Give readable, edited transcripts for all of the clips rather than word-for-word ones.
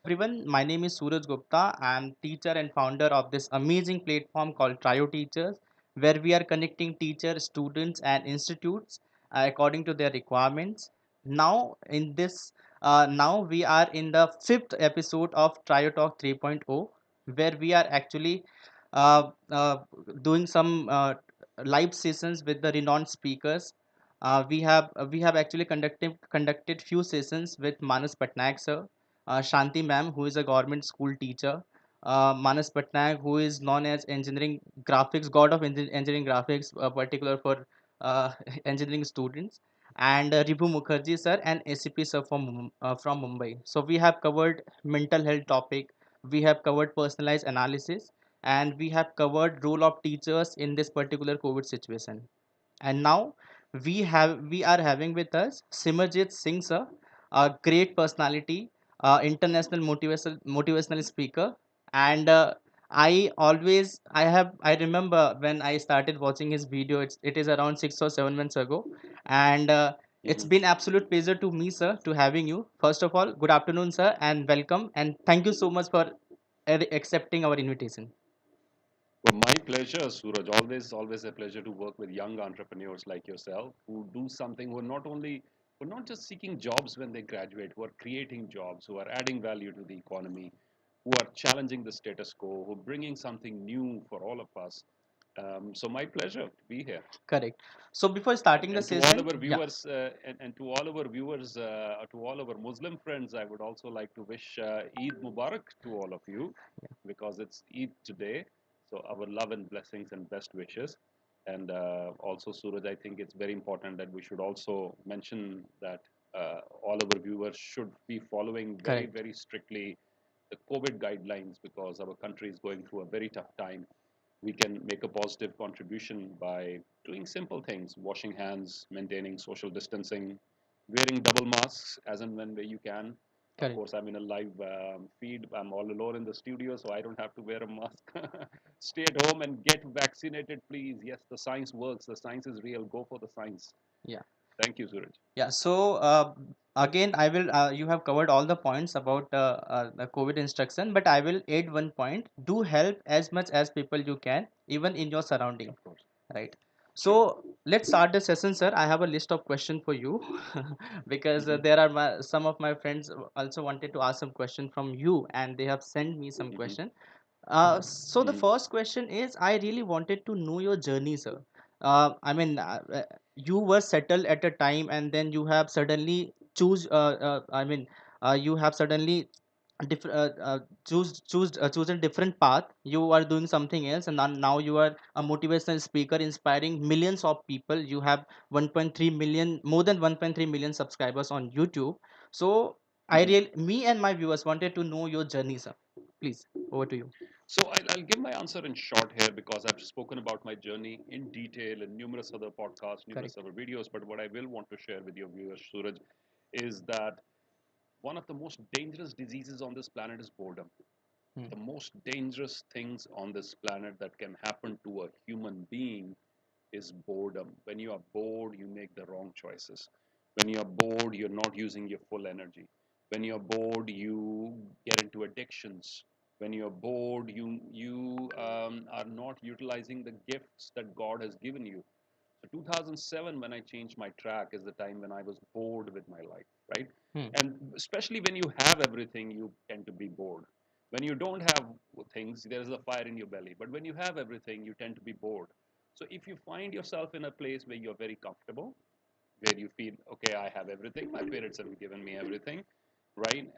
everyone. My name is Suraj Gupta. I'm teacher and founder of this amazing platform called trioteachers, where we are connecting teachers, students, and institutes according to their requirements. Now we are in the fifth episode of Trio Talk 3.0, where we are actually uh, uh, doing some live sessions with the renowned speakers. We have actually conducted few sessions with Manas Patnaik sir, Shanti ma'am, who is a government school teacher, Manas Patnaik, who is known as engineering graphics, god of engineering graphics, particular for engineering students, and Ribhu Mukherjee sir and ACP sir from Mumbai. So we have covered mental health topic, we have covered personalized analysis, and we have covered role of teachers in this particular COVID situation. And now we are having with us Simerjeet Singh sir, a great personality, international motivational speaker, and I remember when I started watching his video. It is around 6 or 7 months ago, and it's Mhm. been absolute pleasure to me, sir, to having you. First of all, good afternoon, sir, and welcome, and thank you so much for accepting our invitation. Well, my pleasure, Suraj. Always a pleasure to work with young entrepreneurs like yourself who do something who are not just seeking jobs when they graduate, who are creating jobs, who are adding value to the economy, who are challenging the status quo, who are bringing something new for all of us. So my pleasure to be here. Correct. So before starting the And to all session, our yeah. viewers, and to all our viewers, to all our Muslim friends, I would also like to wish Eid Mubarak to all of you, because it's Eid today. So our love and blessings and best wishes. And also, Suraj, I think it's very important that we should also mention that all our viewers should be following very, Correct. very strictly the COVID guidelines, because our country is going through a very tough time. We can make a positive contribution by doing simple things: washing hands, maintaining social distancing, wearing double masks as and when you can. Of Correct. course, I'm in a live feed. I'm all alone in the studio, so I don't have to wear a mask. Stay at home and get vaccinated, please. Yes, the science works. The science is real. Go for the science. Yeah. Thank you, Suraj. Yeah. So again, I will. You have covered all the points about the COVID instruction, but I will add one point. Do help as much as people you can, even in your surrounding. Of course. Right. Sure. So let's start the session, sir. I have a list of questions for you because Mm-hmm. there are some of my friends also wanted to ask some question from you, and they have sent me some Mm-hmm. question. So the Mm-hmm. first question is, I really wanted to know your journey, sir. You were settled at a time, and then you have suddenly you have suddenly chosen different path. You are doing something else, and now you are a motivational speaker, inspiring millions of people. You have 1.3 million, more than 1.3 million subscribers on YouTube. So Mm-hmm. me and my viewers wanted to know your journey, sir. Please, over to you. So I'll give my answer in short here, because I've spoken about my journey in detail in numerous other podcasts, numerous Correct. other videos. But what I will want to share with your viewers, Suraj, is that one of the most dangerous diseases on this planet is boredom. Hmm. The most dangerous things on this planet that can happen to a human being is boredom. When you are bored, you make the wrong choices. When you're bored, you're not using your full energy. When you're bored, you get into addictions. When you're bored, you are not utilizing the gifts that God has given you. So 2007, when I changed my track, is the time when I was bored with my life, right? Hmm. And especially when you have everything, you tend to be bored. When you don't have things, there is a fire in your belly. But when you have everything, you tend to be bored. So if you find yourself in a place where you're very comfortable, where you feel, okay, I have everything, my parents have given me everything, right?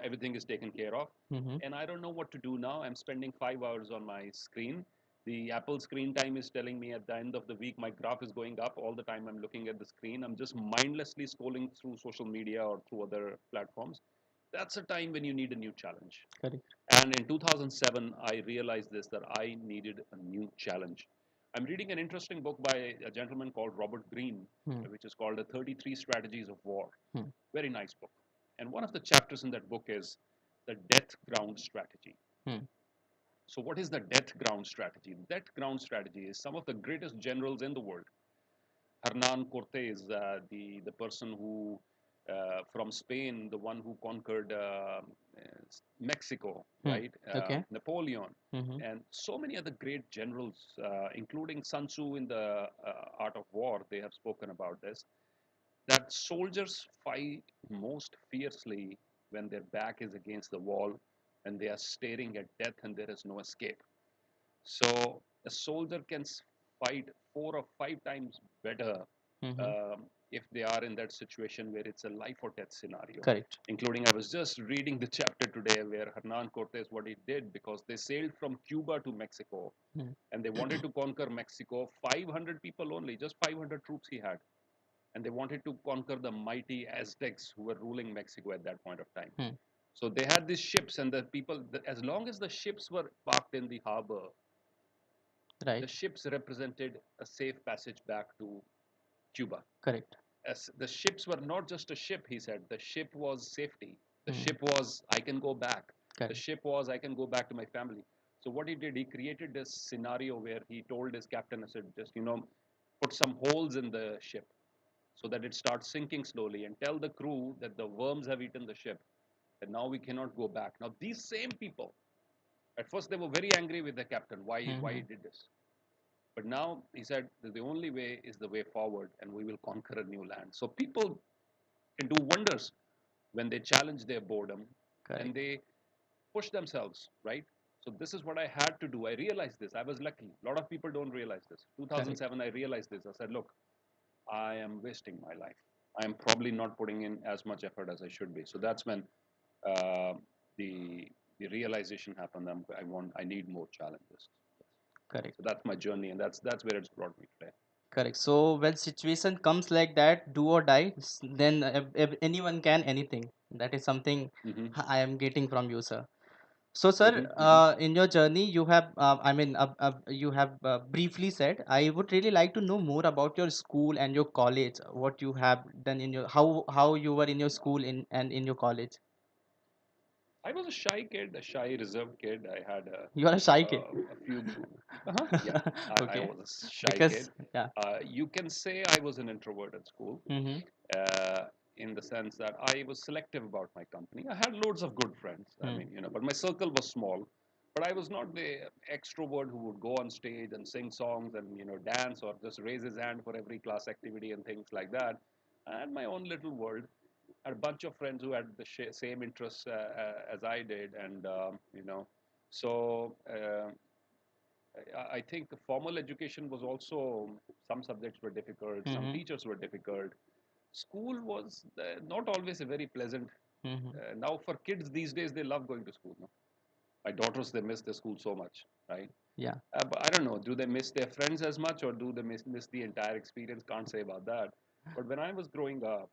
Everything is taken care of. Mm-hmm. And I don't know what to do now. I'm spending 5 hours on my screen. The Apple screen time is telling me at the end of the week, my graph is going up all the time. I'm looking at the screen. I'm just mindlessly scrolling through social media or through other platforms. That's a time when you need a new challenge. Correct. And in 2007, I realized this, that I needed a new challenge. I'm reading an interesting book by a gentleman called Robert Greene, Hmm. which is called The 33 Strategies of War. Hmm. Very nice book. And one of the chapters in that book is the death ground strategy. Hmm. So, what is the death ground strategy? The death ground strategy is some of the greatest generals in the world. Hernan Cortes, the person who, from Spain, the one who conquered Mexico, Hmm. right? Okay. Napoleon, Mm-hmm. and so many other great generals, including Sun Tzu in the Art of War. They have spoken about this. That soldiers fight most fiercely when their back is against the wall and they are staring at death and there is no escape. So a soldier can fight 4 or 5 times better Mm-hmm. if they are in that situation where it's a life or death scenario. Correct. Including, I was just reading the chapter today where Hernan Cortes, what he did, because they sailed from Cuba to Mexico Mm. and they wanted to conquer Mexico. 500 people only, just 500 troops he had. And they wanted to conquer the mighty Aztecs who were ruling Mexico at that point of time. Hmm. So they had these ships, and the people, as long as the ships were parked in the harbor, the Right. ships represented a safe passage back to Cuba. Correct. As the ships were not just a ship, he said, the ship was safety. The Hmm. ship was, I can go back. The Correct. ship was, I can go back to my family. So what he did, he created this scenario where he told his captain, I said, just, put some holes in the ship so that it starts sinking slowly and tell the crew that the worms have eaten the ship and now we cannot go back. Now these same people, at first they were very angry with the captain, why he Mm-hmm. did this. But now he said that the only way is the way forward and we will conquer a new land. So people can do wonders when they challenge their boredom and Correct. they push themselves, right? So this is what I had to do. I realized this. I was lucky. A lot of people don't realize this. Correct. 2007, I realized this. I said, look, I am wasting my life. I am probably not putting in as much effort as I should be. So that's when uh, the the realization happened. I need more challenges. So Correct. that's my journey, and that's where it's brought me today. Correct. So when situation comes like that, do or die, then if anyone can anything. That is something Mm-hmm. I am getting from you, sir. So, sir, Mm-hmm. Mm-hmm. in your journey, you have, you have briefly said. I would really like to know more about your school and your college. What you have done in your, how you were in your school in and in your college. I was a shy kid, a shy, reserved kid. I had You are a shy kid. a few. Uh-huh, yeah, I Okay, was a shy because kid. yeah. You can say I was an introvert at school, Mm-hmm. uh, in the sense that I was selective about my company. I had loads of good friends. I Hmm. mean, but my circle was small. But I was not the extrovert who would go on stage and sing songs and dance or just raise his hand for every class activity and things like that. I had my own little world. I had a bunch of friends who had the same interests as I did, and so I think the formal education was also, some subjects were difficult, some Mm-hmm. teachers were difficult. School was not always a very pleasant. Mm-hmm. Now for kids these days, they love going to school. No? My daughters, they miss their school so much, right? Yeah. But I don't know, do they miss their friends as much or do they miss the entire experience? Can't say about that. But when I was growing up,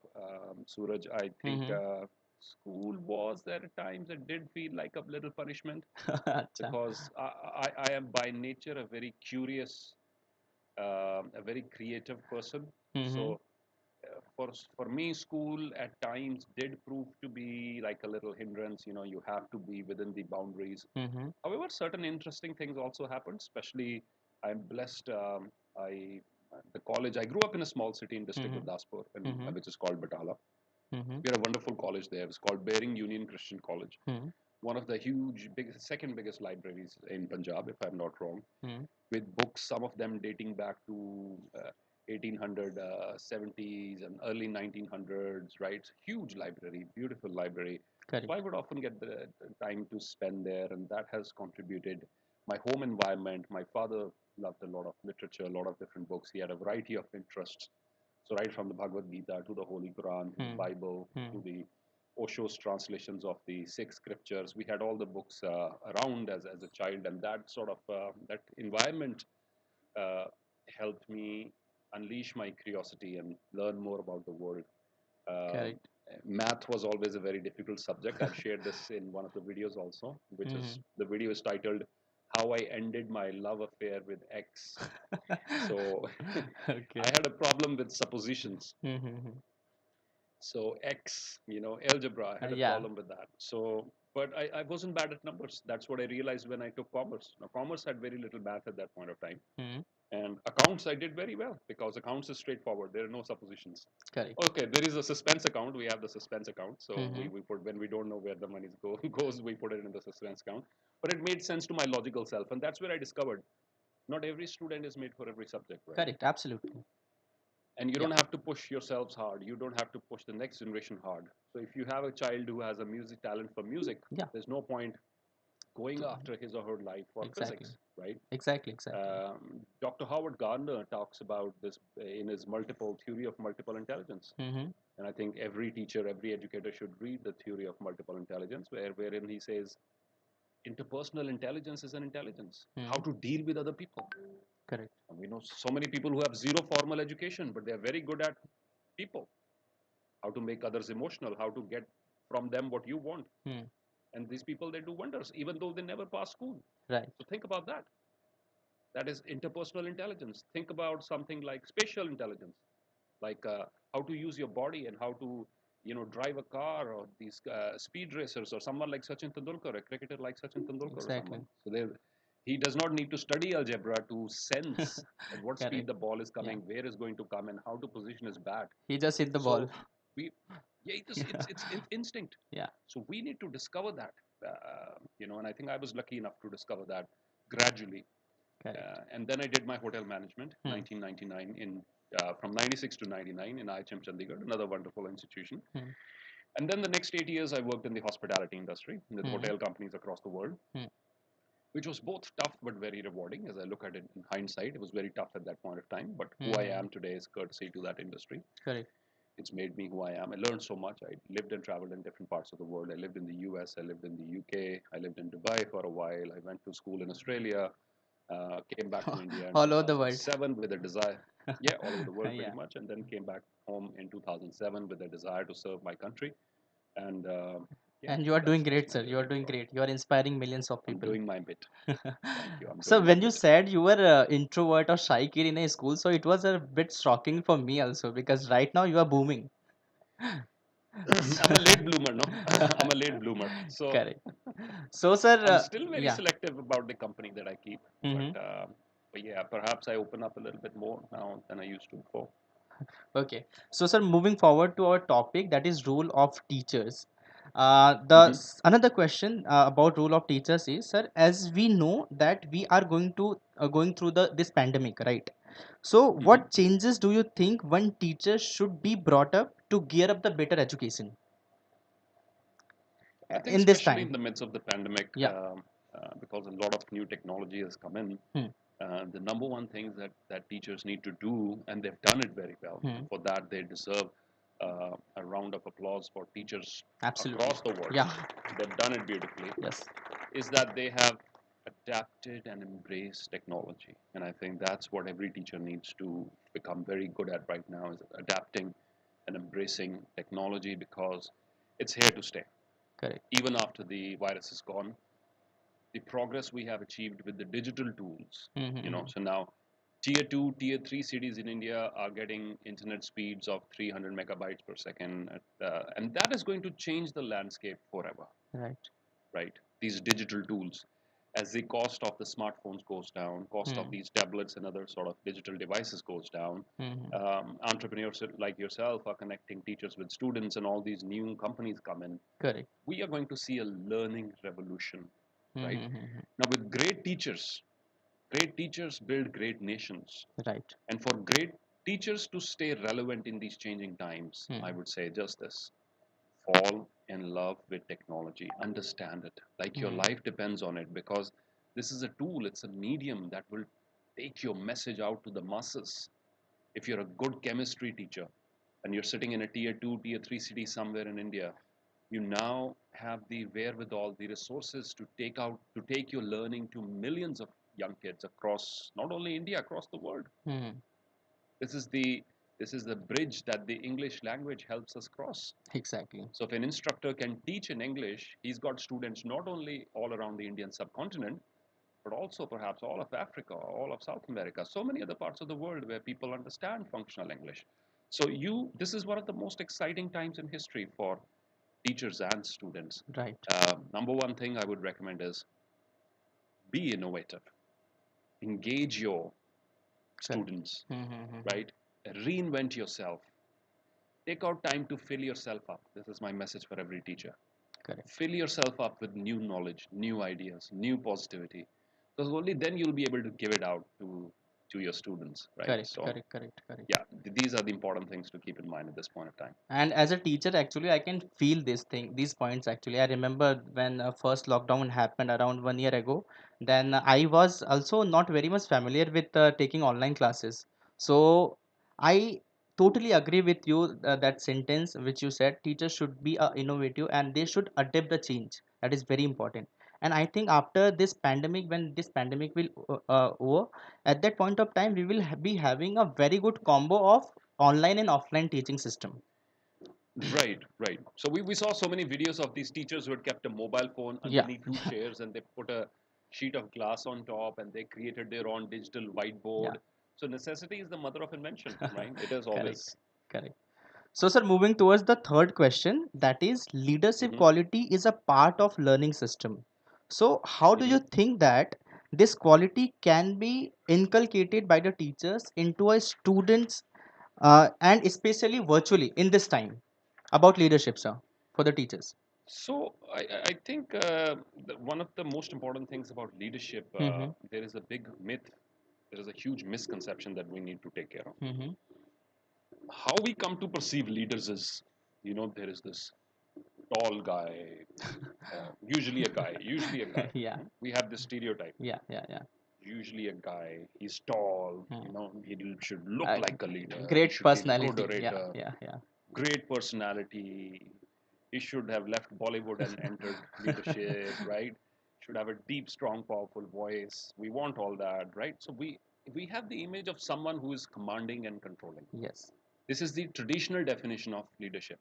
Suraj, I think Mm-hmm. school was, there at times it did feel like a little punishment, Acha. because I am by nature a very curious, a very creative person. Mm-hmm. So for me, school at times did prove to be like a little hindrance. You have to be within the boundaries. Mm-hmm. However, certain interesting things also happened. Especially, I'm blessed. I The college, I grew up in a small city in district Mm-hmm. Gurdaspur, Mm-hmm. which is called Batala. Mm-hmm. We had a wonderful college there. It's called Bering Union Christian College, Mm-hmm. one of the second biggest libraries in Punjab, if I'm not wrong, Mm-hmm. with books, some of them dating back to 1870s and early 1900s, right? Huge library, beautiful library. So I Correct. would often get the time to spend there, and that has contributed. My home environment, my father loved a lot of literature, a lot of different books. He had a variety of interests. So right from the Bhagavad Gita to the Holy Quran to the Mm-hmm. Bible to the Osho's translations of the six scriptures. We had all the books around as a child, and that sort of that environment uh, helped me unleash my curiosity and learn more about the world. Um, Correct. Math was always a very difficult subject. I've shared this in one of the videos also, which Mm-hmm. is the video is titled "How I Ended My Love Affair with X." So I Okay. had a problem with suppositions. Mm-hmm. So X, algebra, I had a Yeah. problem with that. So, but I wasn't bad at numbers. That's what I realized when I took commerce. Now, commerce had very little math at that point of time. Mm-hmm. And accounts, I did very well because accounts is straightforward. There are no suppositions. Correct. Okay, there is a suspense account. We have the suspense account. So Mm-hmm. we put, when we don't know where the money goes, we put it in the suspense account. But it made sense to my logical self. And that's where I discovered not every student is made for every subject, right? Correct. Absolutely. And you Yeah. don't have to push yourselves hard. You don't have to push the next generation hard. So if you have a child who has a music talent for music, Yeah. there's no point going So, after his or her life for exactly. physics, right? Exactly. Exactly. Dr. Howard Gardner talks about this in his multiple theory of multiple intelligence. Mm-hmm. And I think every teacher, every educator should read the theory of multiple intelligence, wherein he says interpersonal intelligence is an intelligence. How Mm. to deal with other people. Correct. And we know so many people who have zero formal education, but they're very good at people. How to make others emotional, how to get from them what you want. Mm. And these people, they do wonders, even though they never pass school. Right. So think about that. That is interpersonal intelligence. Think about something like spatial intelligence, like how to use your body and how to, drive a car, or these speed racers, or someone like Sachin Tendulkar, a cricketer like Sachin Tendulkar, or Exactly. someone. So he does not need to study algebra to sense at what speed Correct. the ball is Yeah. coming, where is going to come, and how to position his bat. He just hit the ball. So we, yeah, it's instinct. Yeah. So we need to discover that, and I think I was lucky enough to discover that gradually. Correct. And then I did my hotel management, Hmm. 1999, from 96 to 99 in IHM Chandigarh, another wonderful institution. Hmm. And then the next 8 years, I worked in the hospitality industry with Hmm. hotel companies across the world, Hmm. which was both tough but very rewarding. As I look at it in hindsight, it was very tough at that point of time. But who I Hmm. am today is courtesy to that industry. Correct. It's made me who I am. I learned so much. I lived and traveled in different parts of the world. I lived in the US, I lived in the UK, I lived in Dubai for a while. I went to school in Australia, came back to India in All over the world. 2007 with a desire, yeah, all over the world pretty Yeah. much, and then came back home in 2007 with a desire to serve my country. And yeah, And you are doing that's great, my sir. You are journey doing overall. great. You are inspiring millions of I'm people. doing my bit. Thank you. I'm So doing my when you bit. said you were introvert or shy kid in a school, so it was a bit shocking for me also because right now you are booming. I'm a late bloomer, no? I'm a late bloomer. So Correct. So, sir, I'm still very yeah. selective about the company that I keep, but Mm-hmm. uh, but yeah, perhaps I open up a little bit more now than I used to before. Okay. So, sir, moving forward to our topic, that is role of teachers. Hmm. Another question about role of teachers is, sir, as we know that we are going through the this pandemic, right? So, Hmm. what changes do you think one teacher should be brought up to gear up the better education I think in this especially time? in the midst of the pandemic, Yeah. because a lot of new technology has come in, Hmm. the number one thing that teachers need to do, and they've done it very well, Hmm. and for that they deserve a round of applause for teachers Absolutely. across the world. Yeah. They've done it beautifully. Yes. Is that they have adapted and embraced technology, and I think that's what every teacher needs to become very good at right now, is adapting and embracing technology, because it's here to stay. Correct. Even after the virus is gone, the progress we have achieved with the digital tools, Mm-hmm. so now tier 2, tier 3 cities in India are getting internet speeds of 300 megabytes per second, and that is going to change the landscape forever, Right. right? These digital tools, as the cost of the smartphones goes down, cost of Hmm. these tablets and other sort of digital devices goes down, Mm-hmm. entrepreneurs like yourself are connecting teachers with students, and all these new companies come in. Correct. We are going to see a learning revolution, right? Mm-hmm. Now, with great teachers build great nations. Right. And for great teachers to stay relevant in these changing times, I Hmm. would say just this: fall in love with technology, understand it, like your Hmm. life depends on it, because this is a tool, it's a medium that will take your message out to the masses. If you're a good chemistry teacher and you're sitting in a tier 2, tier 3 city somewhere in India, you now have the wherewithal, the resources to take your learning to millions of young kids across not only India, across the world. Hmm. This is the bridge that the English language helps us cross. Exactly. So if an instructor can teach in English, he's got students not only all around the Indian subcontinent, but also perhaps all of Africa, all of South America, so many other parts of the world where people understand functional English. So this is one of the most exciting times in history for teachers and students. Right. Number one thing I would recommend is be innovative. Engage your Correct. students, Mm-hmm. right? Reinvent yourself. Take out time to fill yourself up. This is my message for every teacher. Correct. Fill yourself up with new knowledge, new ideas, new positivity. Because only then you'll be able to give it out to your students, right? Correct. So Correct. Correct. Correct. yeah, these are the important things to keep in mind at this point of time. And as a teacher, actually, I can feel these points. Actually, I remember when first lockdown happened around 1 year ago. Then I was also not very much familiar with taking online classes. So I totally agree with you, that sentence which you said. Teachers should be innovative and they should adapt the change. That is very important. And I think after this pandemic, when this pandemic will over, at that point of time, we will be having a very good combo of online and offline teaching system. Right, right. So we saw so many videos of these teachers who had kept a mobile phone Yeah, underneath two chairs and they put a sheet of glass on top and they created their own digital yeah. whiteboard. So necessity is the mother of invention, right? It is Correct, always. correct. So, sir, moving towards the third question, that is leadership Hmm. quality is a part of learning system. So, how do Hmm. you think that this quality can be inculcated by the teachers into a students, and especially virtually in this time, about leadership, sir, for the teachers? So I think one of the most important things about leadership, Mm-hmm. there is a big myth, there is a huge misconception that we need to take care of. Mm-hmm. How we come to perceive leaders is, there is this tall guy, usually a guy. Yeah, We have this stereotype. yeah, yeah, yeah. Usually a guy, he's tall, Hmm. should look Uh, like a leader, he Great should be a good personality. Yeah, orator, yeah, yeah. great personality. He should have left Bollywood and entered leadership, right? Should have a deep, strong, powerful voice. We want all that, right? So we have the image of someone who is commanding and controlling. Yes. This is the traditional definition of leadership.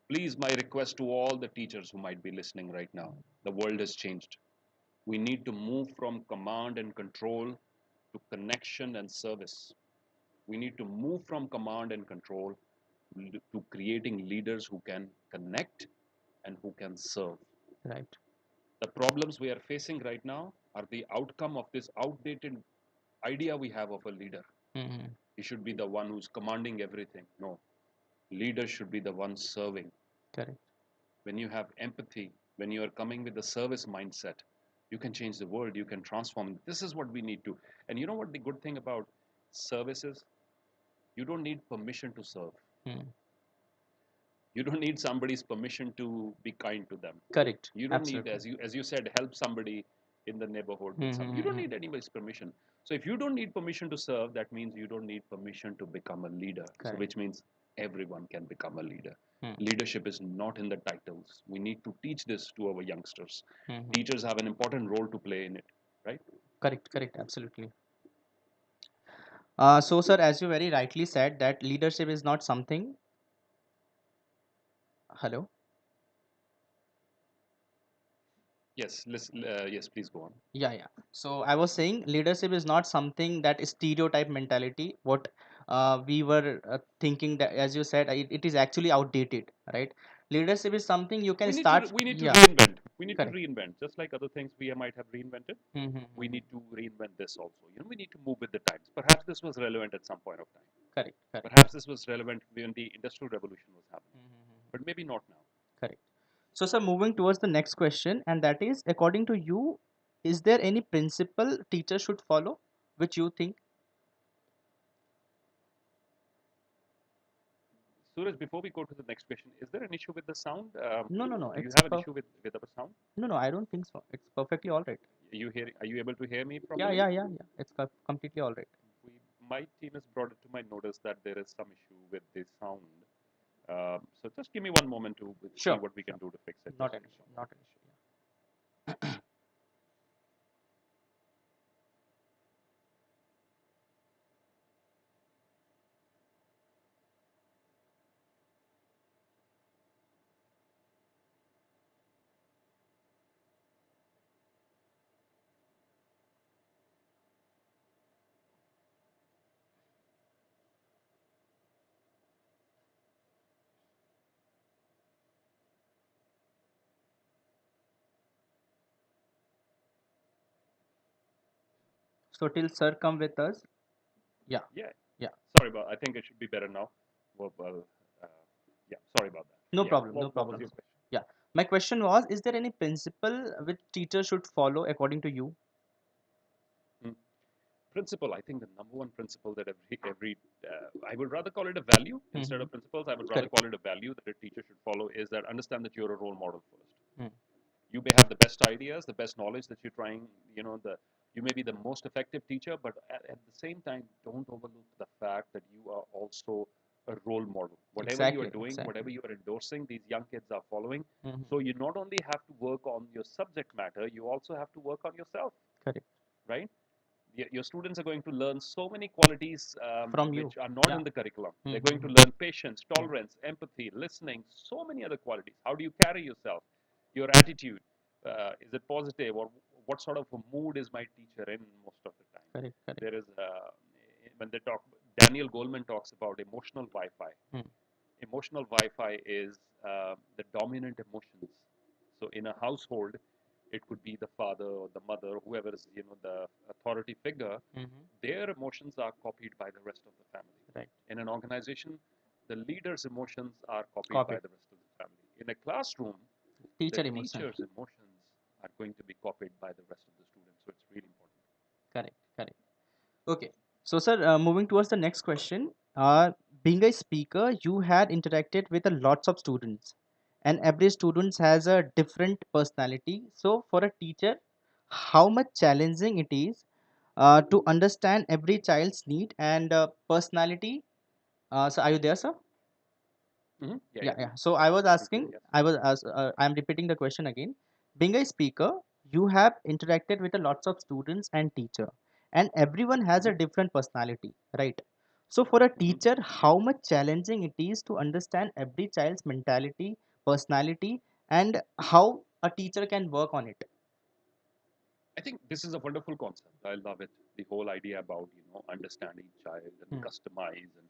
Please, my request to all the teachers who might be listening right now, the world has changed. We need to move from command and control to connection and service. We need to move from command and control to creating leaders who can connect and who can serve. Right. The problems we are facing right now are the outcome of this outdated idea we have of a leader. Mm-hmm. He should be the one who's commanding everything. No, leaders should be the ones serving. Correct. When you have empathy, when you are coming with a service mindset, you can change the world, you can transform. This is what we need to. And you know what the good thing about service is? You don't need permission to serve. Mm. You don't need somebody's permission to be kind to them. Correct. You don't need, Absolutely. as you said, help somebody in the neighborhood with some. You don't Mm-hmm. need anybody's permission. So if you don't need permission to serve, that means you don't need permission to become a leader. So Correct. which means everyone can become a leader. Mm. Leadership is not in the titles. We need to teach this to our youngsters. Mm-hmm. Teachers have an important role to play in it, right? Correct. Correct. Absolutely. So, sir, as you very rightly said, that leadership is not something. Hello. Yes, yes, please go on. Yeah, yeah. So I was saying leadership is not something that is stereotype mentality. What we were thinking, that, as you said, it is actually outdated, right? Leadership is something you can start. We need to Yeah, reinvent. We need to correct. reinvent, just like other things we might have reinvented. We Mm-hmm. need to reinvent this also. We need to move with the times. Perhaps this was relevant at some point of time. Correct, correct. Perhaps this was relevant when the industrial revolution was happening, Mm-hmm. but maybe not now. Correct. So, sir, moving towards the next question, and that is, according to you, is there any principle teacher should follow, which you think? Suraj, before we go to the next question, is there an issue with the sound? No, no, no. Do you It's have an issue with our sound? no, no. I don't think so. It's perfectly all right. Are you able to hear me Yeah, properly? yeah, yeah, yeah. It's completely all right. We, my team has brought it to my notice that there is some issue with the sound. So just give me one moment to see Sure, what we can sure. do to fix it. Not Just an give me issue. one Not moment. an issue. So till sir come with us, Yeah, Yeah. yeah. Sorry about. I think it should be better now. Well, uh, yeah. Sorry about that. No Yeah. problem, no What was problem, your sir. question? Yeah. My question was, is there any principle which teachers should follow according to you? Hmm. Principle. I think the number one principle that every I would rather call it a value instead Mm-hmm. of principles. I would rather Correct. call it a value that a teacher should follow is that understand that you're a role model first. Mm. You may have the best ideas, the best knowledge that you're trying, you may be the most effective teacher, but at the same time, don't overlook the fact that you are also a role model. Whatever you are Exactly, doing, whatever exactly. you are endorsing, these young kids are following. Mm-hmm. So you not only have to work on your subject matter, you also have to work on yourself, Correct. right? Your students are going to learn so many qualities From you. which are not Yeah. in the curriculum. They're going Mm-hmm. to learn patience, Mm. tolerance, empathy, listening, so many other qualities. How do you carry yourself? Your attitude, is it positive, or what sort of a mood is my teacher in most of the time? Correct, correct. There is when they talk. Daniel Goleman talks about emotional Wi-Fi. Mm. Emotional Wi-Fi is the dominant emotions. So in a household, it could be the father or the mother, whoever is the authority figure. Mm-hmm. Their emotions are copied by the rest of the family. Right. In an organization, the leader's emotions are copied by Copied. the rest of the family. In a classroom, the Teacher emotion. teacher's emotions are going to be copied by the rest of the students. So it's really important. Correct, correct. Okay. So, sir, moving towards the next question. Being a speaker, you had interacted with a lots of students, and every student has a different personality. So, for a teacher, how much challenging it is to understand every child's need and personality. So, are you there, sir? Yeah, Yeah, yeah. yeah. So I was Listening to you. asking, Yes. I'm repeating the question again. Being a speaker, you have interacted with a lots of students and teacher, and everyone has Mm-hmm. a different personality, right? So for a Mm-hmm. teacher, how much challenging it is to understand every child's mentality, personality, and how a teacher can work on it. I think this is a wonderful concept. I love it. The whole idea about understanding child and Hmm. customize and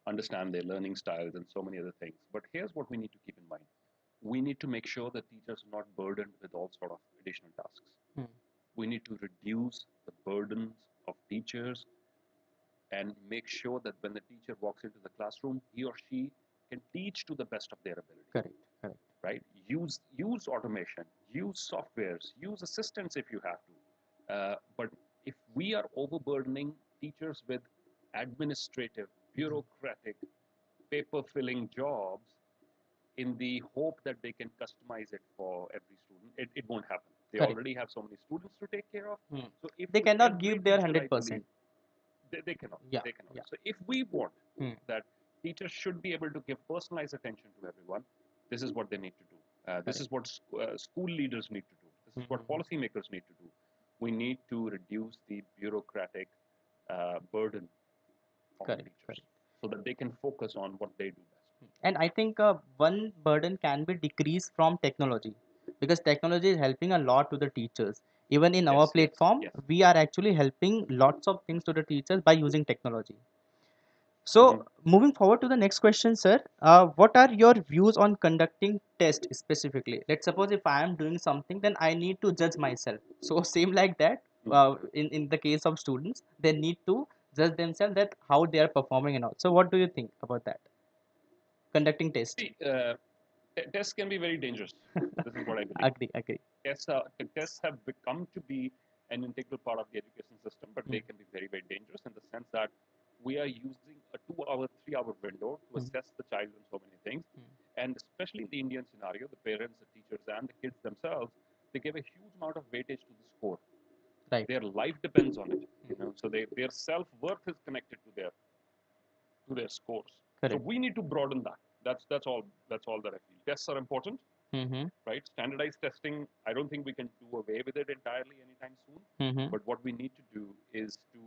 understand their learning styles and so many other things. But here's what we need to keep in mind: we need to make sure that teachers are not burdened with all sort of additional tasks. Hmm. We need to reduce the burdens of teachers and make sure that when the teacher walks into the classroom, he or she can teach to the best of their ability. Correct, correct. Right? Use automation, use softwares, use assistants if you have to. But if we are overburdening teachers with administrative, Mhm. bureaucratic, paper filling jobs in the hope that they can customize it for every student, it won't happen. They Correct. already have so many students to take care of. Hmm. So if They cannot every give their teacher, I hundred believe, percent. they cannot. Yeah. So if we want Hmm. that teachers should be able to give personalized attention to everyone, this is what they need to do. This Correct. is what school leaders need to do. This is what Mm-hmm. policymakers need to do. We need to reduce the bureaucratic burden on Correct, teachers correct. so that they can focus on what they do best. And I think one burden can be decreased from technology, because technology is helping a lot to the teachers. Even in our Yes, yes, platform, yes. we are actually helping lots of things to the teachers by using technology. Mm-hmm. So, moving forward to the next question, sir, what are your views on conducting test specifically? Let's suppose if I am doing something, then I need to judge myself. So, same like that, in the case of students, they need to judge themselves that how they are performing and all. So, what do you think about that? Conducting test. See, tests can be very dangerous. This is what I believe. Agree, agree. Tests have become to be an integral part of the education system, but Mm, they can be very, very dangerous in the sense that we are using a 2 hour, 3 hour window to mm, assess the child in so many things. mm. And especially in the Indian scenario, the parents, the teachers, and the kids themselves, they give a huge amount of weightage to the score. Right. Their life depends on it, Mm. So their self worth is connected to their scores. So Correct. we need to broaden that. That's all that I feel. Tests are important, Mm-hmm. right? Standardized testing, I don't think we can do away with it entirely anytime soon. Mm-hmm. But what we need to do is to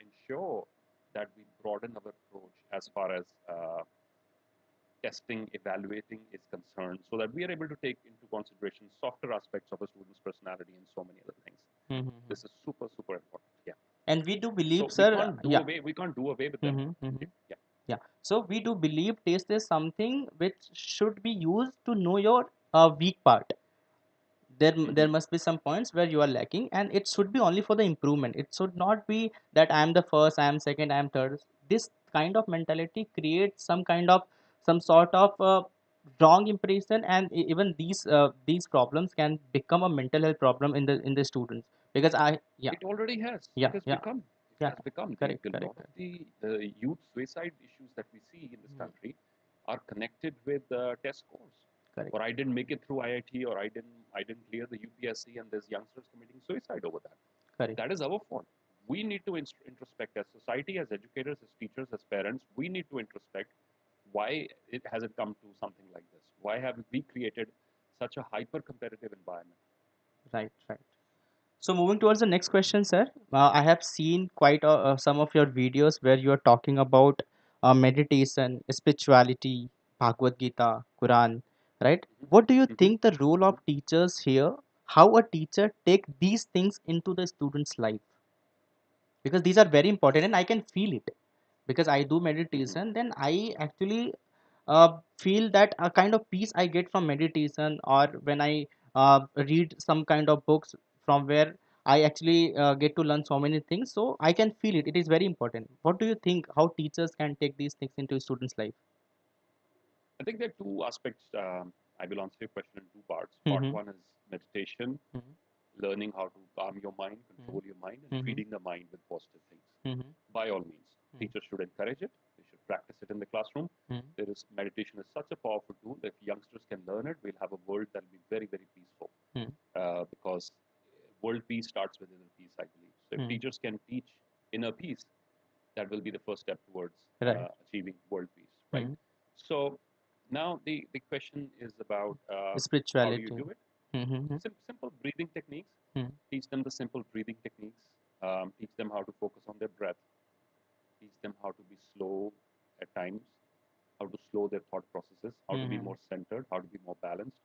ensure that we broaden our approach as far as testing, evaluating is concerned, so that we are able to take into consideration softer aspects of a student's personality and so many other things. Mm-hmm. This is super, super important. Yeah. And we do believe, So we sir, can't do yeah. away. We can't do away with them. Mm-hmm. Mm-hmm. Okay. Yeah. Yeah. So we do believe test is something which should be used to know your weak part. there Hmm. must be some points where you are lacking, and it should be only for the improvement. It should not be that I am the first, I am second, I am third. This kind of mentality creates some kind of some sort of wrong impression, and even these problems can become a mental health problem in the students, because I yeah, It already has. yeah, yeah, It yeah, has become correct, a correct, lot of the youth suicide issues that we see in this correct. country are connected with test scores. Correct, Or I didn't make it through IIT, or I didn't clear the UPSC, and there's youngsters committing suicide over that. correct. That is our fault. We need to introspect as society, as educators, as teachers, as parents. We need to introspect why it has it come to something like this. Why have we created such a hyper competitive environment? Right, right. So moving towards the next question, sir, I have seen quite some of your videos where you are talking about meditation, spirituality, Bhagavad Gita, Quran, right? What do you Hmm. think the role Hmm. of teachers here? How a teacher take these things into the student's life? Because these are very important, and I can feel it because I do Hmm. meditation. Then I actually feel that a kind of peace I get from meditation, or when I read some kind of books from where I actually get to learn so many things. So I can feel it. It is very important. What do you think? How teachers can take these things into students' life? I think there are two aspects. I will answer your question in two parts. Part Mm-hmm. one is meditation, learning how to calm your mind, control your mind, and Mm-hmm. feeding the mind with positive things. Mm-hmm. By all means, teachers should encourage it. They should practice it in the classroom. Mm-hmm. There is meditation is such a powerful tool that if youngsters can learn it, we'll have a world that will be very, very peaceful. Because world peace starts with inner peace, I believe. So if Mm-hmm. teachers can teach inner peace, that will be the first step towards Right. achieving world peace, right? Mm-hmm. So now the question is about how do you Spirituality. do it? Mm-hmm. Simple breathing techniques. Mm-hmm. Teach them the simple breathing techniques. Teach them how to focus on their breath. Teach them how to be slow at times, how to slow their thought processes, how to be Mm-hmm. more centered, how to be more balanced,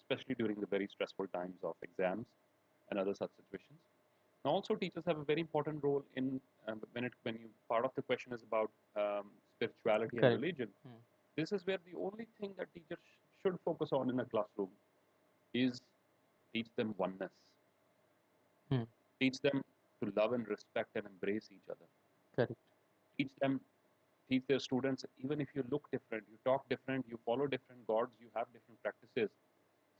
especially during the very stressful times of exams and other such situations. Now, also teachers have a very important role in when you part of the question is about spirituality and Correct. religion. This is where the only thing that teachers should focus on in a classroom is teach them oneness, Mm-hmm. teach them to love and respect and embrace each other, Correct. teach them teach their students, even if you look different, you talk different, you follow different gods, you have different practices,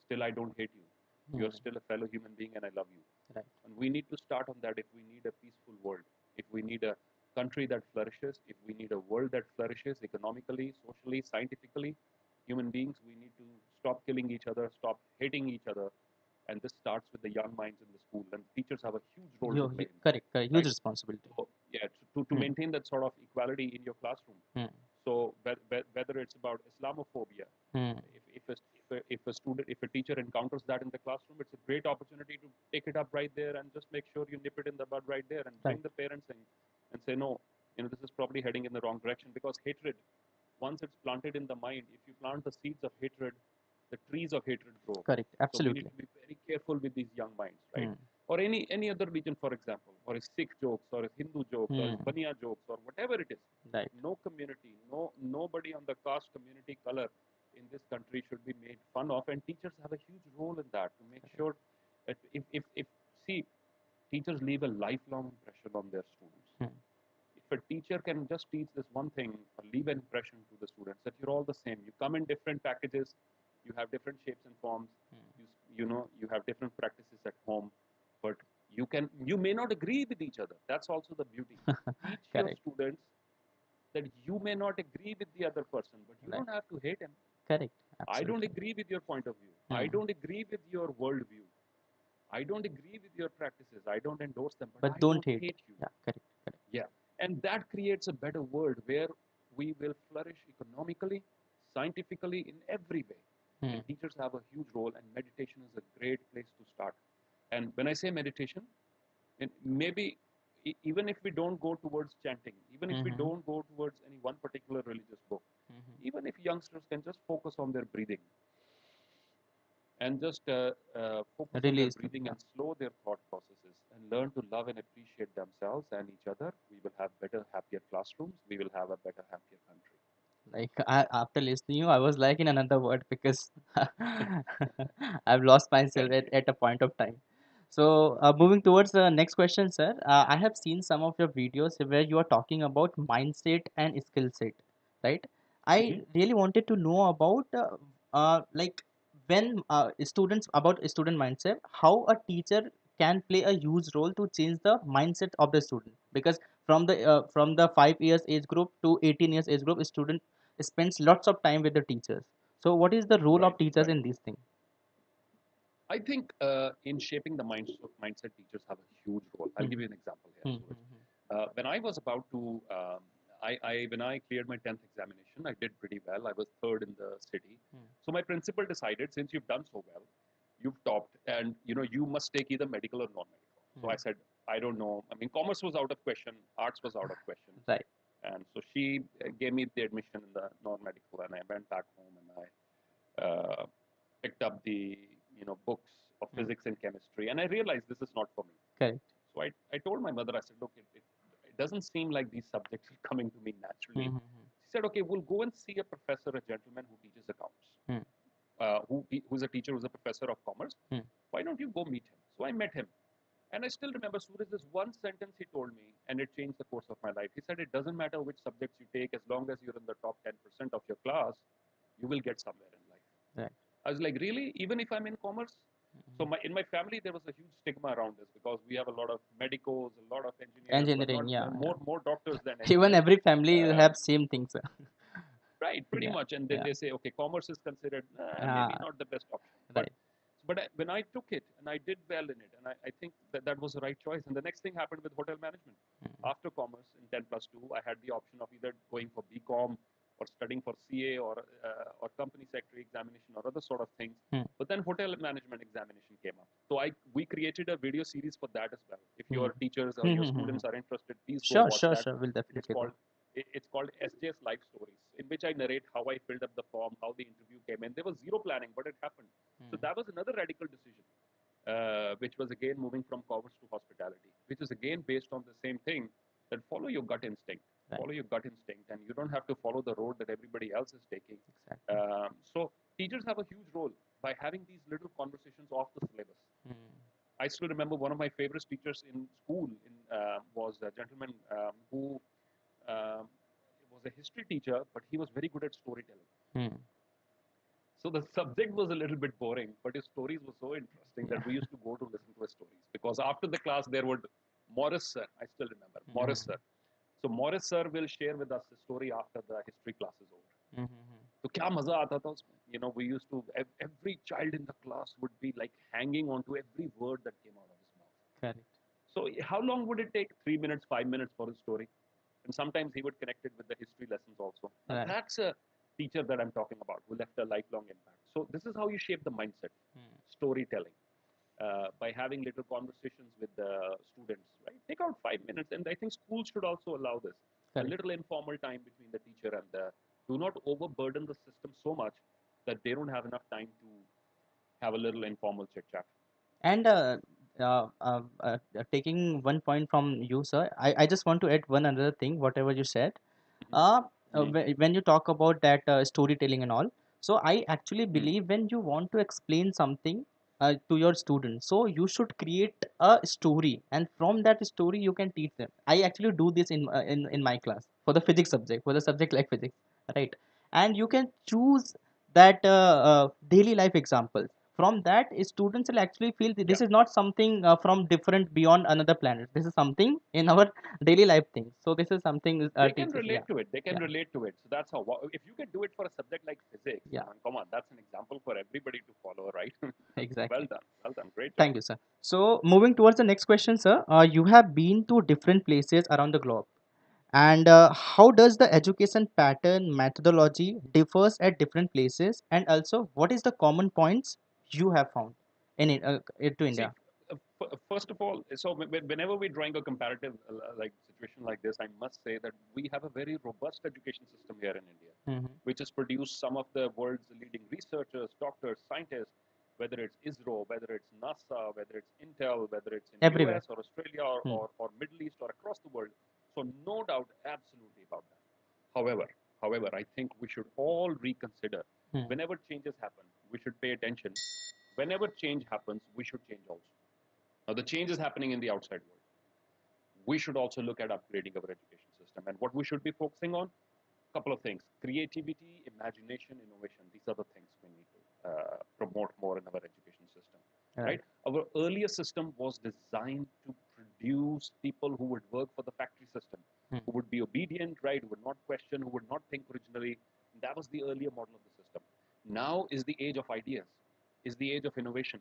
still I don't hate you. You're Mm-hmm. still a fellow human being and I love you. Right. And we need to start on that if we need a peaceful world, if we need a country that flourishes, if we need a world that flourishes economically, socially, scientifically, human beings, we need to stop killing each other, stop hating each other. And this starts with the young minds in the school. And teachers have a huge role to play in that, Correct. Correct. Huge right? responsibility. So, yeah, to Mm-hmm. maintain that sort of equality in your classroom. So whether it's about Islamophobia, Mm-hmm. if a student, if a teacher encounters that in the classroom, it's a great opportunity to take it up right there and just make sure you nip it in the bud right there and bring Right. the parents in and say, no, this is probably heading in the wrong direction because hatred, once it's planted in the mind, if you plant the seeds of hatred, the trees of hatred grow. Correct. So we need Absolutely. to be very careful with these young minds, right? Hmm. Or any other religion, for example, or his Sikh jokes, or his Hindu jokes, or his Hmm. Baniya jokes, or whatever it is. Right. No community, nobody on the caste, community, color in this country should be made fun of, and teachers have a huge role in that to make sure that if see, teachers leave a lifelong impression on their students. Hmm. If a teacher can just teach this one thing or leave an impression to the students that you're all the same, you come in different packages, you have different shapes and forms, you have different practices at home, but you may not agree with each other. That's also the beauty. Teach your Correct. students that you may not agree with the other person, but you Right. don't have to hate him. Correct. I don't Absolutely. agree with your point of view. I Hmm. don't agree with your worldview. I don't agree with your practices. I don't endorse them, but But I don't don't hate. hate you. Yeah. Correct. Correct. Yeah. And that creates a better world where we will flourish economically, scientifically, in every way. Hmm. And teachers have a huge role, and meditation is a great place to start. And when I say meditation, maybe even if we don't go towards chanting, even if we Mm-hmm. don't go towards any one particular religious book, Mm-hmm. even if youngsters can just focus on their breathing and just focus on their Release. breathing Yeah. and slow their thought processes and learn to love and appreciate themselves and each other, we will have better, happier classrooms. We will have a better, happier country. Like after listening you, I was like in another word because I've lost myself Thank you. at a point of time. So moving towards the next question, sir, I have seen some of your videos where you are talking about mindset and skill set, right? I Mhm. really wanted to know about like when students about student mindset, how a teacher can play a huge role to change the mindset of the student, because from the 5 years age group to 18 years age group, student spends lots of time with the teachers. So what is the role Right, of teachers right. in these things? I think in shaping the mindset, teachers have a huge role. I'll give Hmm. you an example here, Hmm. Suraj. Hmm. When I was about to, when I cleared my 10th examination, I did pretty well. I was third in the city. Hmm. So my principal decided, since you've done so well, you've topped, and you must take either medical or non-medical. So Hmm. I said, I don't know. I mean, commerce was out of question, arts was out of question, Right. and so she gave me the admission in the non-medical, and I went back home and I picked up the books of Hmm. physics and chemistry, and I realized this is not for me. Correct. So I told my mother, I said, look, it doesn't seem like these subjects are coming to me Hmm. naturally. Hmm. She said, okay, we'll go and see a professor, a gentleman who teaches accounts, Hmm. who's a teacher, who's a professor of commerce. Hmm. Why don't you go meet him? So I met him. And I still remember, Suraj, this one sentence he told me, and it changed the course of my life. He said, it doesn't matter which subjects you take, as long as you're in the top 10% of your class, you will get somewhere in life. Right. I was like, really? Even if I'm in commerce? So Hmm. in my family, there was a huge stigma around this because we have a lot of medicos, a lot of engineers, but not Engineering, yeah, yeah. more doctors than Even engineers. every family Uh, have same things, sir. right, pretty Yeah, much. And then yeah. they say, okay, commerce is considered maybe Ah, not the best option. right. When I took it and I did well in it, and I think that was the right choice. And the next thing happened with hotel management. Hmm. After commerce in 10 plus 2, I had the option of either going for BCom or studying for CA or company secretary examination or other sort of things. Hmm. But then hotel management examination came up. So we created a video series for that as well. If Hmm. your teachers or Hmm. your Hmm. Hmm. Hmm. students are interested, please go Sure, watch sure, that. sure. We'll It is definitely go. called it's called SJ's Life Stories, in which I narrate how I filled up the form, how the interview came in. There was zero planning, but it happened. So Hmm. that was another radical decision, which was again moving from commerce to hospitality, which is again based on the same thing, that follow your gut instinct. Right. Follow your gut instinct, and you don't have to follow the road that everybody else is taking. Exactly. So teachers have a huge role by having these little conversations off the syllabus. Hmm. I still remember one of my favorite teachers in school was a gentleman who um, was a history teacher, but he was very good at storytelling. Hmm. So the subject was a little bit boring, but his stories were so interesting Yeah. that we used to go to listen to his stories. Because after the class, there would Morris sir, I still remember Morris Hmm. sir. So Morris sir will share with us the story after the history class is over. Hmm. Hmm. So क्या मजा आता था उसमें? We used to every child in the class would be like hanging on to every word that came out of his mouth. Correct. So how long would it take? 3 minutes, 5 minutes for his story, and sometimes he would connect it with the history lessons also. Now Right. that's a teacher that I'm talking about who left a lifelong impact. So this is how you shape the mindset, Hmm. storytelling, by having little conversations with the students. Right, take out 5 minutes, and I think schools should also allow this, a Correct. little informal time between the teacher and the. Do not overburden the system so much that they don't have enough time to have a little informal chit chat. And taking one point from you, sir, I just want to add one another thing, whatever you said. uh, Mm-hmm. when you talk about that storytelling and all, so I actually Mm-hmm. believe when you want to explain something to your students, so you should create a story, and from that story you can teach them. I actually do this in my class for the physics subject, for the subject like physics, right? And you can choose that daily life examples. From that, students will actually feel that Yeah. this is not something from different beyond another planet. This is something in our daily life things. So this is something They can teachers, yeah, relate to it. They can yeah, relate to it. So that's how. If you can do it for a subject like physics, yeah, come on, that's an example for everybody to follow, right? So exactly. well done, great job. Thank you, sir. So moving towards the next question, sir, you have been to different places around the globe, and how does the education pattern methodology differs at different places, and also what is the common points you have found in it, to See, India? first of all, so whenever we're drawing a comparative like situation like this, I must say that we have a very robust education system here in India, Mm-hmm. which has produced some of the world's leading researchers, doctors, scientists, whether it's ISRO, whether it's NASA, whether it's Intel, whether it's in Everywhere. US or Australia or Middle East or across the world. So no doubt absolutely about that. However, However, I think we should all reconsider Hmm. whenever changes happen, we should pay attention. Whenever change happens, we should change also. Now, the change is happening in the outside world. We should also look at upgrading our education system. And what we should be focusing on, couple of things: creativity, imagination, innovation. These are the things we need to promote more in our education system, Right. right? Our earlier system was designed to produce people who would work for the factory system, Hmm. who would be obedient, right, who would not question, who would not think originally. That was the earlier model of the system. Now is the age of ideas, is the age of innovation.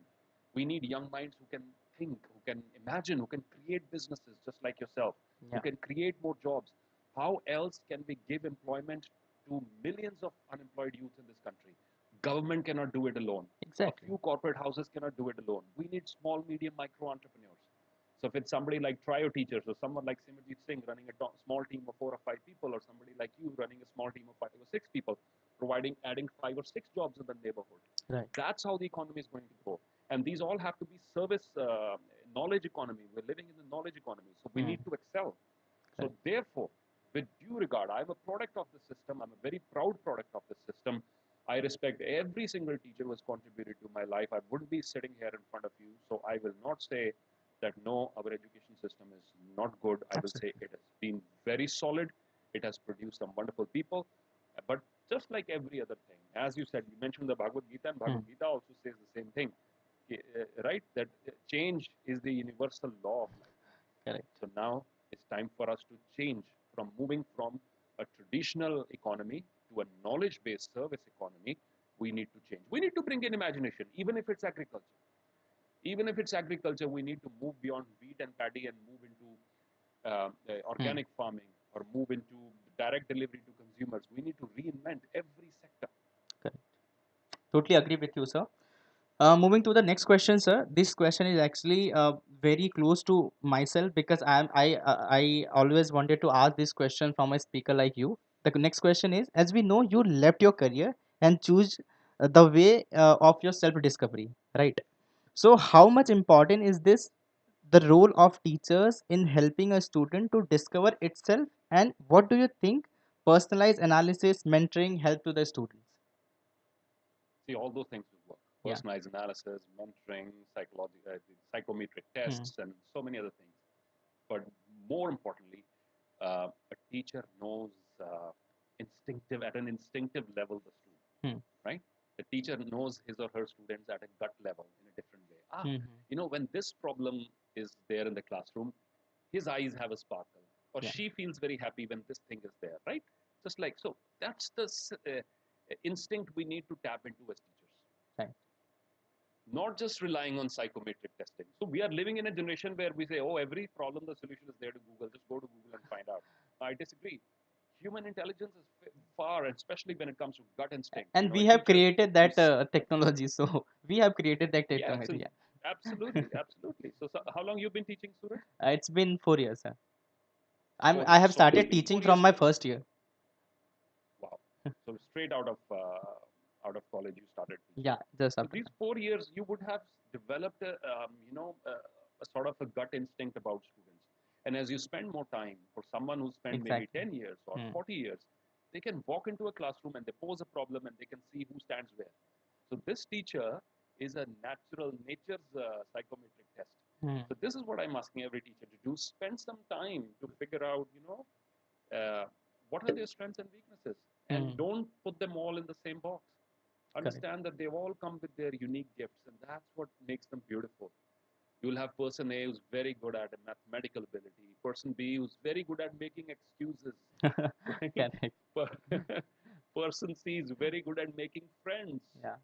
We need young minds who can think, who can imagine, who can create businesses just like yourself, who Yeah. can create more jobs. How else can we give employment to millions of unemployed youth in this country? Government cannot do it alone. A Exactly. few corporate houses cannot do it alone. We need small, medium, micro entrepreneurs. So if it's somebody like trioteachers or someone like Simerjeet Singh running a small team of 4 or 5 people, or somebody like you running a small team of 5 or 6 people, providing adding 5 or 6 jobs in the neighborhood, Right. that's how the economy is going to grow. And these all have to be service knowledge economy. We're living in the knowledge economy, so we Hmm. need to excel. So Right. therefore, with due regard, I'm a product of the system. I'm a very proud product of the system. I respect every single teacher who has contributed to my life. I wouldn't be sitting here in front of you. So I will not say that no, our education system is not good. I will say Absolutely. it has been very solid. It has produced some wonderful people. But just like every other thing, as you said, you mentioned the Bhagavad Gita, and Hmm. Bhagavad Gita also says the same thing, right? That change is the universal law of life. Correct. So now it's time for us to change from moving from a traditional economy to a knowledge based service economy. We need to change. We need to bring in imagination, even if it's agriculture. Even if it's agriculture, we need to move beyond wheat and paddy and move into Hmm. organic farming or move into direct delivery to consumers. We need to reinvent every sector. Correct. Totally agree with you, sir. Moving to the next question, sir. This question is actually very close to myself because I always wanted to ask this question from a speaker like you. The next question is: as we know, you left your career and choose the way of your self discovery, right? So, how much important is this the role of teachers in helping a student to discover itself? And what do you think personalized analysis, mentoring help to the students? See, all those things will work. Yeah. Personalized analysis, mentoring, psychology, psychometric Hmm. tests, and so many other things. But more importantly, a teacher knows instinctive at an instinctive level the student, Hmm. right? The teacher knows his or her students at a gut level in a different way. Hmm. When this problem is there in the classroom, his eyes have a sparkle, or Yeah. she feels very happy when this thing is there, right? Just like so, that's the instinct we need to tap into as teachers, Right. not just relying on psychometric testing. So we are living in a generation where we say, oh, every problem, the solution is there to Google. Just go to Google and find out. I disagree. Human intelligence is far, especially when it comes to gut instinct. And A we have teacher created who's, that technology, so we have created that yeah, technology. Yeah. absolutely, absolutely. So how long you've been teaching, Suraj? It's been 4 years, sir. Four I years. have So started in these teaching 4 years, from my first year. wow. So straight out of college, you started teaching. Yeah, just So after these that. 4 years, you would have developed a sort of a gut instinct about students. And as you spend more time, for someone who spent maybe Exactly. 10 years or Hmm. 40 years, they can walk into a classroom and they pose a problem and they can see who stands where. So this teacher is a nature's psychometric test. Hmm. So this is what I'm asking every teacher to do: spend some time to figure out, uh, what are their strengths and weaknesses, and Hmm. don't put them all in the same box. Correct. Understand that they've all come with their unique gifts, and that's what makes them beautiful. You'll have person A who's very good at mathematical ability, person B who's very good at making excuses, right? Correct. Person C is very good at making friends. Yeah.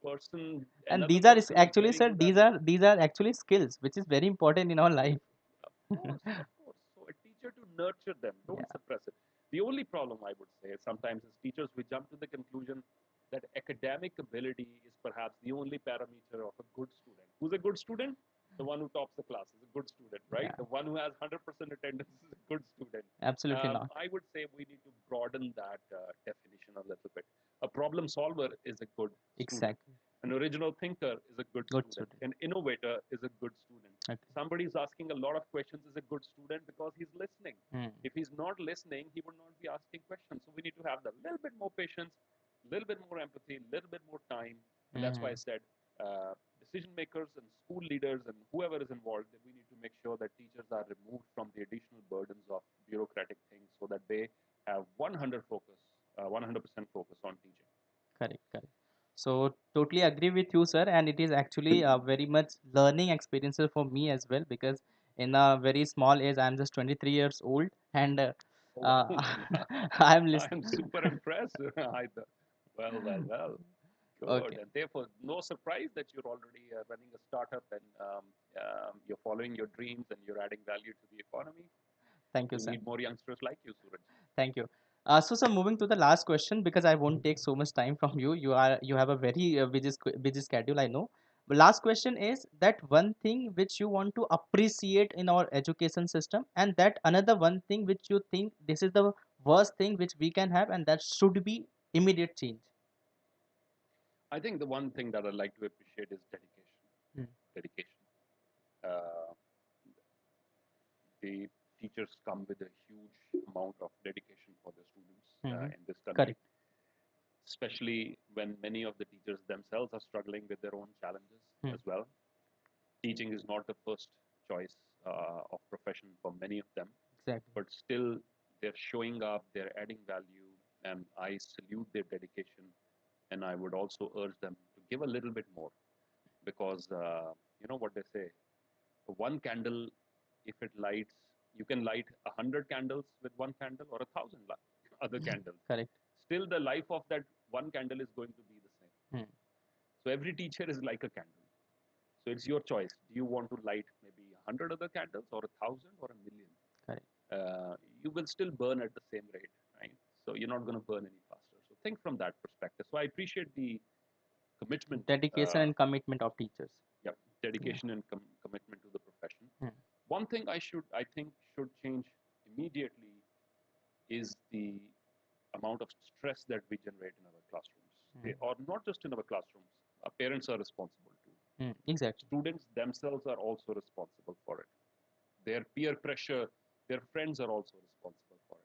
Person And Another these are person is actually, very sir, good at, these are actually skills, which is very important in our life. of course, of course. So a teacher to nurture them, don't Yeah. suppress it. The only problem I would say sometimes is teachers we jump to the conclusion that academic ability is perhaps the only parameter of a good student. Who's a good student? The one who tops the class is a good student, right? Yeah. The one who has 100% attendance is a good student. Absolutely not. I would say we need to broaden that definition a little bit. A problem solver is a good student. Exactly. An original thinker is a good Good student. student. An innovator is a good student. Okay. Somebody is asking a lot of questions is a good student because he's listening. Hmm. If he's not listening, he would not be asking questions. So we need to have a little bit more patience, a little bit more empathy, a little bit more time. And that's why I Hmm. said decision makers and school leaders and whoever is involved, that we need to make sure that teachers are removed from the additional burdens of bureaucratic things so that they have 100% focus on teaching. Correct, correct. So totally agree with you, sir. And it is actually a very much learning experiences for me as well, because in a very small age, I'm just 23 years old, and Oh, uh, I'm I'm listening. super impressed. Well. Good. Okay, And therefore, no surprise that you're already running a startup and you're following your dreams and you're adding value to the economy. thank you, We sir. need more youngsters like you, Suraj. Thank you. So, sir, moving to the last question, because I won't take so much time from you. You have a very busy schedule, I know. But last question is that one thing which you want to appreciate in our education system, and that another one thing which you think this is the worst thing which we can have, and that should be immediate change. I think the one thing that I'd like to appreciate is dedication. Hmm. Dedication. Uh, the teachers come with a huge amount of dedication for their students Hmm. in this country, Correct. especially when many of the teachers themselves are struggling with their own challenges Hmm. as well. Teaching is not the first choice of profession for many of them, Exactly. but still they're showing up, they're adding value, and I salute their dedication. And I would also urge them to give a little bit more because you know what they say: one candle, if it lights, you can light 100 candles with one candle or 1,000 other candles. Correct. Still, the life of that one candle is going to be the same. Hmm. So every teacher is like a candle. So it's your choice. Do you want to light maybe 100 other candles or 1,000 or 1,000,000? Correct. You will still burn at the same rate, right? So you're not going to burn any faster. So think from that perspective. So I appreciate the commitment, Dedication and commitment of teachers. yeah, Yeah. dedication and commitment to the profession. Hmm. One thing I think should change immediately is the amount of stress that we generate in our classrooms. Hmm. Or not just in our classrooms. Our parents are responsible too. Hmm. Exactly. Students themselves are also responsible for it. Their peer pressure, their friends are also responsible for it.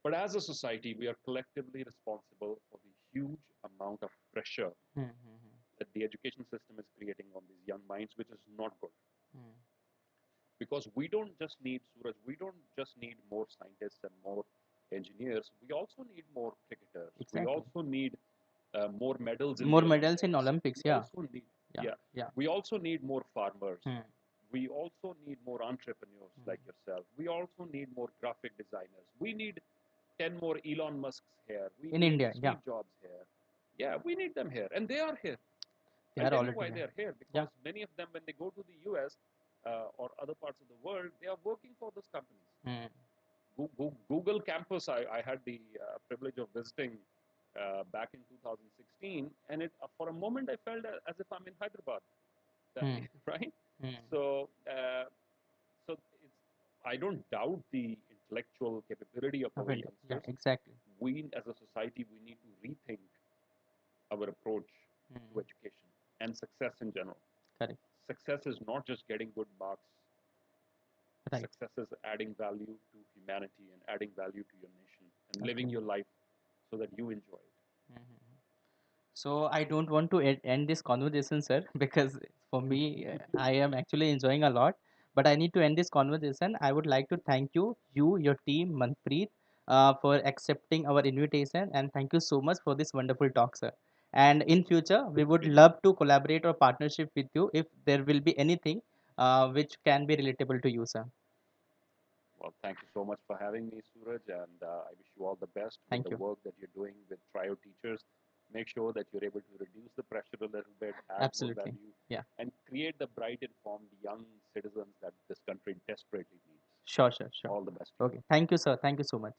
But as a society, we are collectively responsible for the huge amount of pressure Hmm. Hmm. that the education system is creating on these young minds, which is not good. Hmm. Because we don't just need Suraj, we don't just need more scientists and more engineers. We also need more cricketers. We Exactly. also need more medals in More the medals in Olympics. We Olympics. Yeah. also need, Yeah. yeah, Yeah. we also need more farmers. Hmm. We also need more entrepreneurs Hmm. like yourself. We also need more graphic designers. We need 10 more Elon Musks here. We In need India. Yeah. Steve Jobs here. Yeah, we need them here. And they are here. They I'll are tell you already why here. they are here. Yeah. Because many of them, when they go to the US or other parts of the world, they are working for those companies. Hmm. Google campus, I had the privilege of visiting back in 2016, and for a moment I felt as if I'm in Hyderabad, Hmm. right? Hmm. So, so I don't doubt the intellectual capability of Of our India. Yeah. youngsters. Exactly. We, as a society, we need to rethink our approach to Hmm. education and success in general. Correct. Success is not just getting good marks. Right. Success is adding value to humanity and adding value to your nation and living Okay. your life so that you enjoy it. Hmm. So I don't want to end this conversation, sir, because for me, I am actually enjoying a lot. But I need to end this conversation. I would like to thank your team, Manpreet, for accepting our invitation, and thank you so much for this wonderful talk, sir. And in future, we would love to collaborate or partnership with you if there will be anything which can be relatable to you, sir. Well, thank you so much for having me, Suraj, and I wish you all the best with Thank the you. work that you're doing with trioteachers. Make sure that you're able to reduce the pressure a little bit, add more Absolutely. value, Yeah. and create the bright, informed young citizens that this country desperately needs. Sure, sure, sure. All the best to you. Okay. Thank you, sir. Thank you so much.